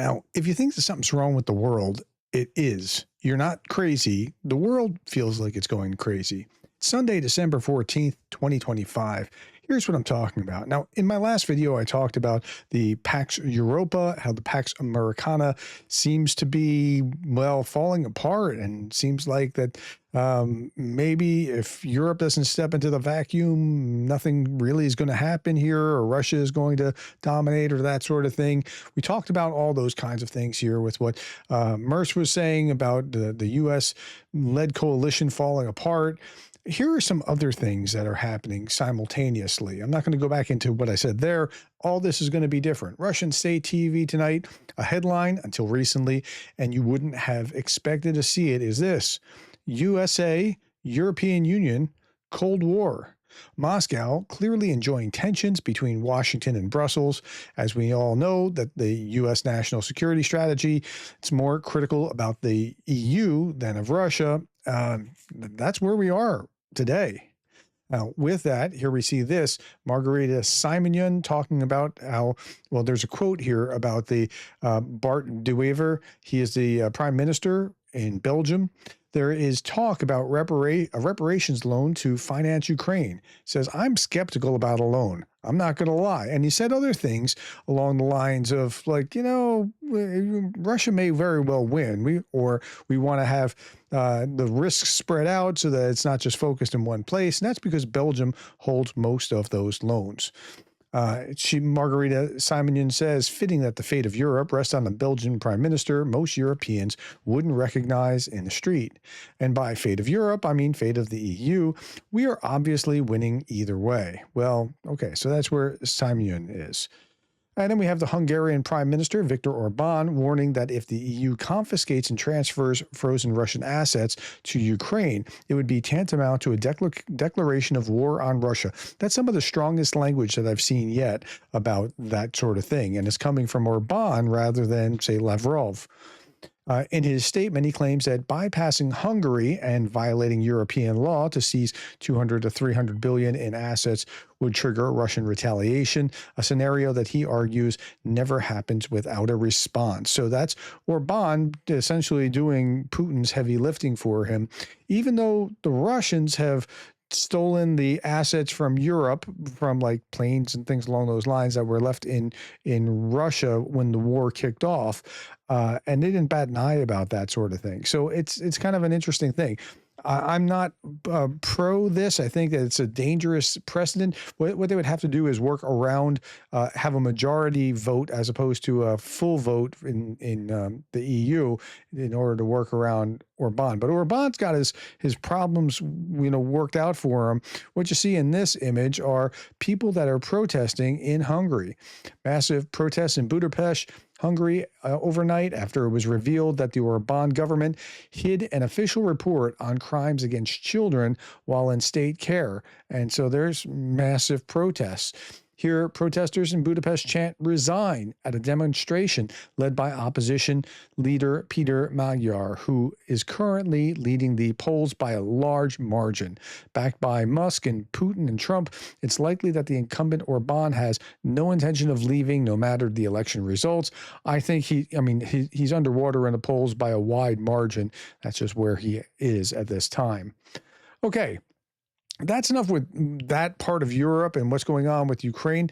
Now, if you think that something's wrong with the world, it is. You're not crazy. The world feels like it's going crazy. Sunday, December 14th, 2025. Here's what I'm talking about. Now, in my last video, I talked about the Pax Europa, how the Pax Americana seems to be, well, falling apart, and seems like that maybe if Europe doesn't step into the vacuum, nothing really is going to happen here, or Russia is going to dominate, or that sort of thing. We talked about all those kinds of things here with what Merce was saying about the U.S.-led coalition falling apart. Here are some other things that are happening simultaneously. I'm not going to go back into what I said there. All this is going to be different. Russian state TV tonight, a headline until recently, and you wouldn't have expected to see it, is this: USA, European Union, Cold War. Moscow clearly enjoying tensions between Washington and Brussels. As we all know, that the U.S. national security strategy, it's more critical about the EU than of Russia. That's where we are today. Now, with that, here we see this, Margarita Simonyan talking about how, well, there's a quote here about the Bart De Wever. He is the prime minister in Belgium. There is talk about a reparations loan to finance Ukraine. Says, I'm skeptical about a loan. I'm not going to lie. And he said other things along the lines of, like, you know, Russia may very well win. We want to have the risks spread out so that it's not just focused in one place. And that's because Belgium holds most of those loans. Margarita Simonyan says, fitting that the fate of Europe rests on the Belgian prime minister most Europeans wouldn't recognize in the street. And by fate of Europe, I mean fate of the EU. We are obviously winning either way. Well, okay, so that's where Simonyan is. And then we have the Hungarian Prime Minister, Viktor Orban, warning that if the EU confiscates and transfers frozen Russian assets to Ukraine, it would be tantamount to a declaration of war on Russia. That's some of the strongest language that I've seen yet about that sort of thing. And it's coming from Orban rather than, say, Lavrov. In his statement, he claims that bypassing Hungary and violating European law to seize 200 to 300 billion in assets would trigger Russian retaliation, a scenario that he argues never happens without a response. So that's Orban essentially doing Putin's heavy lifting for him, even though the Russians have stolen the assets from Europe, from like planes and things along those lines that were left in Russia when the war kicked off, and they didn't bat an eye about that sort of thing. So it's kind of an interesting thing. I'm not pro this. I think that it's a dangerous precedent. What they would have to do is work around, have a majority vote as opposed to a full vote in the EU in order to work around Orban. But Orban's got his problems, worked out for him. What you see in this image are people that are protesting in Hungary. Massive protests in Budapest, Hungary, overnight after it was revealed that the Orban government hid an official report on crimes against children while in state care. And so there's massive protests. Here, protesters in Budapest chant "resign" at a demonstration led by opposition leader Peter Magyar, who is currently leading the polls by a large margin. Backed by Musk and Putin and Trump, it's likely that the incumbent Orban has no intention of leaving, no matter the election results. I think he's underwater in the polls by a wide margin. That's just where he is at this time. Okay. That's enough with that part of Europe and what's going on with Ukraine.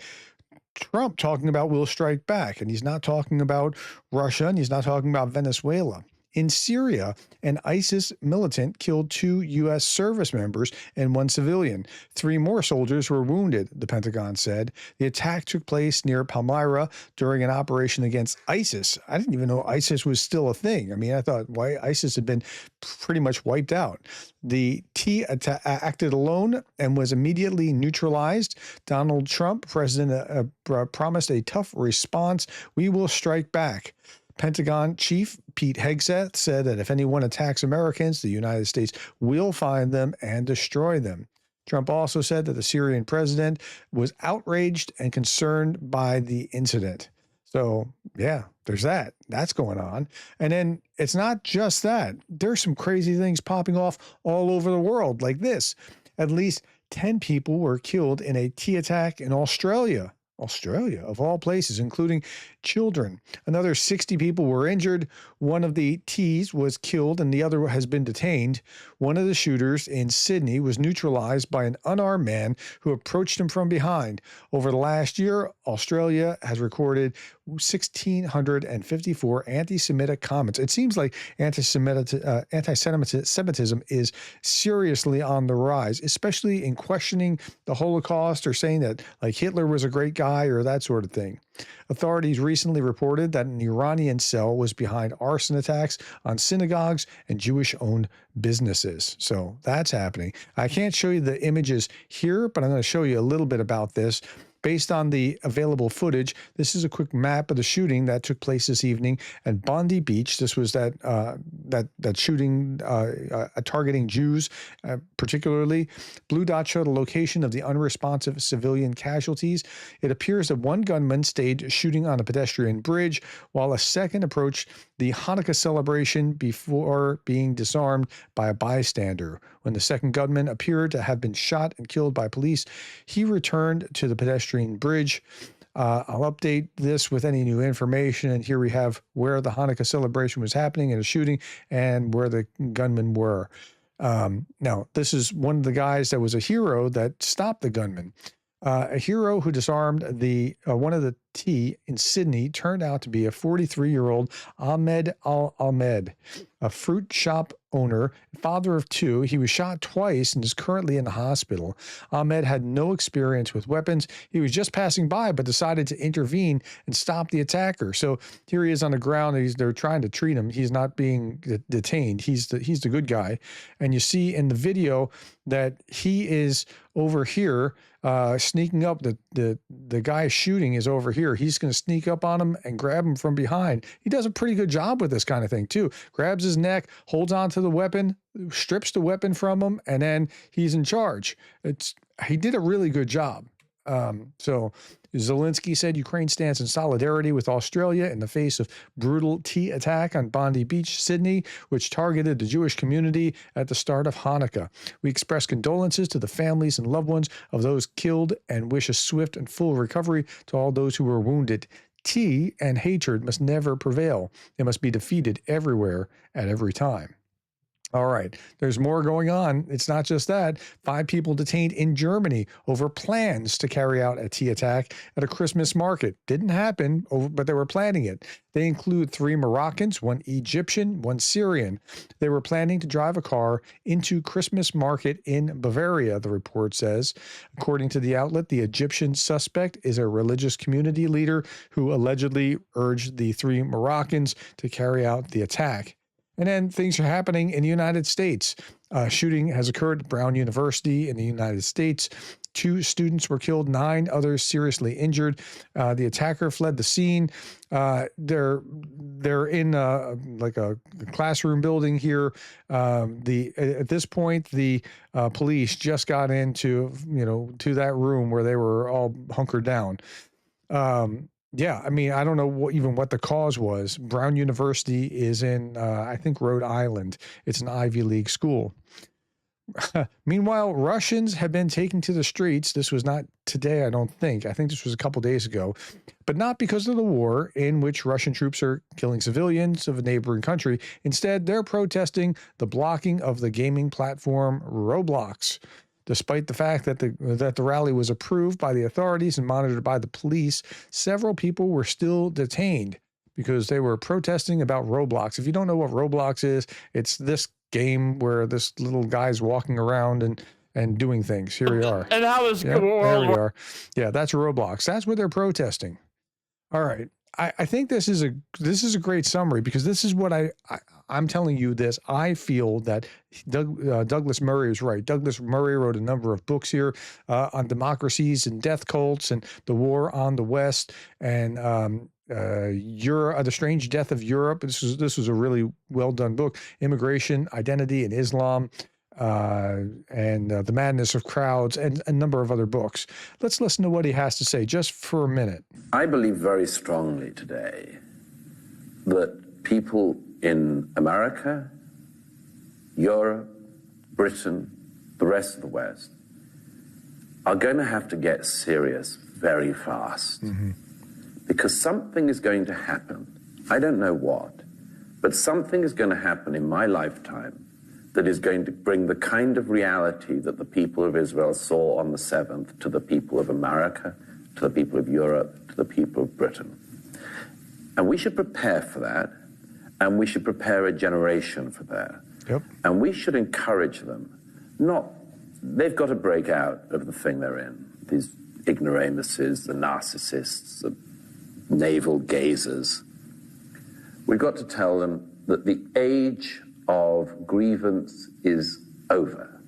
Trump talking about we'll strike back, and he's not talking about Russia, and he's not talking about Venezuela. In Syria, an ISIS militant killed 2 U.S. service members and 1 civilian. 3 more soldiers were wounded, the Pentagon said. The attack took place near Palmyra during an operation against ISIS. I didn't even know ISIS was still a thing. I mean, I thought ISIS had been pretty much wiped out. The T acted alone and was immediately neutralized. Donald Trump, president, promised a tough response. We will strike back. Pentagon Chief Pete Hegseth said that if anyone attacks Americans, the United States will find them and destroy them. Trump also said that the Syrian president was outraged and concerned by the incident. So, yeah, there's that. That's going on. And then it's not just that. There's some crazy things popping off all over the world like this. At least 10 people were killed in a tea attack in Australia. Australia, of all places, including children. Another 60 people were injured. One of the T's was killed and the other has been detained. One of the shooters in Sydney was neutralized by an unarmed man who approached him from behind. Over the last year, Australia has recorded 1,654 anti-Semitic comments. It seems like anti-Semitism is seriously on the rise, especially in questioning the Holocaust or saying that like Hitler was a great guy or that sort of thing. Authorities recently reported that an Iranian cell was behind arson attacks on synagogues and Jewish-owned businesses. So that's happening. I can't show you the images here, but I'm going to show you a little bit about this. Based on the available footage, this is a quick map of the shooting that took place this evening at Bondi Beach. This was that shooting targeting Jews, particularly. Blue dots show the location of the unresponsive civilian casualties. It appears that one gunman stayed shooting on a pedestrian bridge, while a second approached the Hanukkah celebration before being disarmed by a bystander. When the second gunman appeared to have been shot and killed by police, he returned to the pedestrian bridge. I'll update this with any new information. And here we have where the Hanukkah celebration was happening in a shooting and where the gunmen were. Now, this is one of the guys that was a hero that stopped the gunman. A hero who disarmed one of the T in Sydney turned out to be a 43-year-old Ahmed Al-Ahmed, a fruit shop owner, father of two. He was shot twice and is currently in the hospital. Ahmed had no experience with weapons. He was just passing by, but decided to intervene and stop the attacker. So here he is on the ground. They're trying to treat him. He's not being detained. He's the good guy. And you see in the video that he is over here sneaking up. The guy shooting is over here. He's going to sneak up on him and grab him from behind. He does a pretty good job with this kind of thing too. Grabs his neck, holds onto the weapon, strips the weapon from him, and then he's in charge. He did a really good job. So Zelensky said Ukraine stands in solidarity with Australia in the face of brutal T attack on Bondi Beach, Sydney, which targeted the Jewish community at the start of Hanukkah. We express condolences to the families and loved ones of those killed and wish a swift and full recovery to all those who were wounded. T and hatred must never prevail. They must be defeated everywhere at every time. All right, there's more going on. It's not just that. 5 people detained in Germany over plans to carry out a T attack at a Christmas market. Didn't happen, but they were planning it. They include 3 Moroccans, 1 Egyptian, 1 Syrian. They were planning to drive a car into Christmas market in Bavaria, the report says. According to the outlet, the Egyptian suspect is a religious community leader who allegedly urged the 3 Moroccans to carry out the attack. And then things are happening in the United States. Shooting has occurred at Brown University in the United States. 2 students were killed, 9 others seriously injured. The attacker fled the scene. They're in like a classroom building here. At this point, the police just got into to that room where they were all hunkered down. Yeah, I mean, I don't know what the cause was. Brown University is in, I think, Rhode Island. It's an Ivy League school. Meanwhile, Russians have been taking to the streets. This was not today, I don't think. I think this was a couple days ago. But not because of the war in which Russian troops are killing civilians of a neighboring country. Instead, they're protesting the blocking of the gaming platform Roblox. Despite the fact that the rally was approved by the authorities and monitored by the police, several people were still detained because they were protesting about Roblox. If you don't know what Roblox is, it's this game where this little guy's walking around and doing things. Here we are. And how is there we are. Yeah, that's Roblox. That's what they're protesting. All right. I think this is a great summary because this is what I'm telling you this. I feel that Douglas Murray was right. Douglas Murray wrote a number of books here on democracies and death cults and the war on the West and the Strange Death of Europe. This was a really well done book. Immigration, Identity, and Islam. And The Madness of Crowds, and a number of other books. Let's listen to what he has to say just for a minute. I believe very strongly today that people in America, Europe, Britain, the rest of the West, are going to have to get serious, very fast. Mm-hmm. Because something is going to happen. I don't know what, but something is going to happen in my lifetime that is going to bring the kind of reality that the people of Israel saw on the 7th to the people of America, to the people of Europe, to the people of Britain. And we should prepare for that, and we should prepare a generation for that. Yep. And we should encourage them. They've got to break out of the thing they're in, these ignoramuses, the narcissists, the navel gazers. We've got to tell them that the age of grievance is over.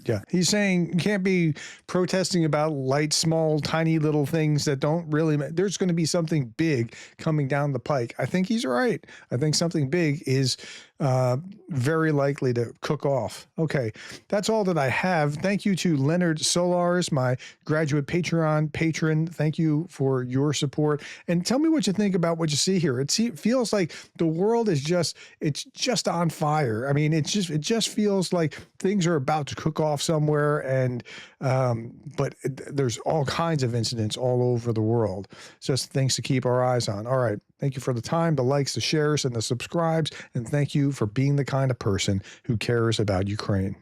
Yeah, he's saying you can't be protesting about light, small, tiny little things that don't really matter. There's going to be something big coming down the pike. I think he's right. I think something big is very likely to cook off. Okay, that's all that I have. Thank you to Leonard Solars, my graduate Patreon patron. Thank you for your support. And tell me what you think about what you see here. It feels like the world is it's just on fire. I mean, it just feels like things are about to cook off somewhere, and but there's all kinds of incidents all over the world. Just things to keep our eyes on. All right. Thank you for the time, the likes, the shares, and the subscribes. And thank you for being the kind of person who cares about Ukraine.